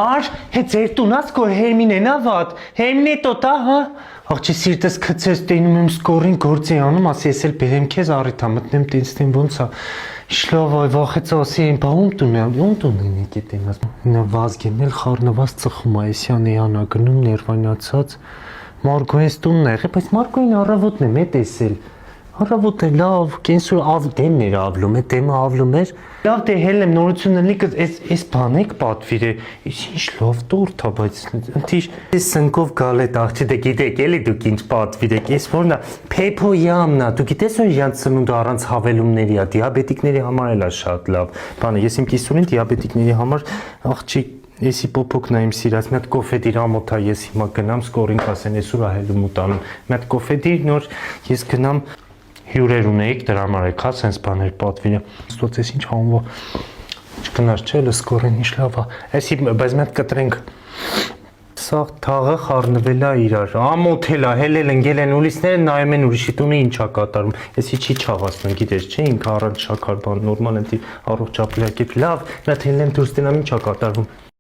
Ար, հետ ձեր տունած կոր Հերմինեն ավատ, Հերմին է տոտա, հա։ Աղջի սիրտս քցես տենում եմ սկորին գործի անում, ասի ես էլ բերեմ քեզ առիթա մտնեմ տենստին ոնց է։ Շլով այ վախեցա ասի այն բաղում տուն է կետենաս։ Նա վազգեն էլ խառնված ծխում է Էսյանի անա գնում ներվայնացած։ Մարգոյից տունն է եղել, բայց Մարգոյին առավոտն եմ է տեսել։ Առավոտը լավ, կենսուր ավ դեմն էր ավլում, է դեմը ավլում էր։ Լավ դե հելեմ նորությունն լի էս բանեք պատվիր է, ինչ լավ տորթ է, բայց ընդիր էս սնկով գալ է աղջի դե գիտեք էլի դուք ինչ պատվիր եք, էս որն է փեփոյամն է, դու գիտես որ իրանց սնունդը առանց հավելումների է, դիաբետիկների համար էլ է շատ լավ։ Բանը ես իմ կիսուրին դիաբետիկների համար աղջի Էսի պոպոկն է իմ սիրած, մի հատ կոֆե դիր ամոթ է, ես հիմա գնամ սկորին կասեն, այսօր է հելում ուտանում, մի հատ կոֆե դիր նոր ես գնամ հյուրեր ունեիք դրա համար եք, հա, սենց բաներ պատվիրը, ստոց ես ինչ հանվա, չկնար չէ, սկորին ինչ լավ է, էսի բայց մի հատ կտրենք, սաղ թաղը խառնվել է իրար, ամոթել է, հելել ընգել են ուլիսները, նայում են ուրիշի տունը ինչ է կատարում, էսի չի չաղացնում, գիտես չէ, ինքը առանց շաքար բան, նորմալ ընտի առողջ ապրիակետ, լավ, մի հատ հելնեմ դուրս տնամ ինչ է կատարվում։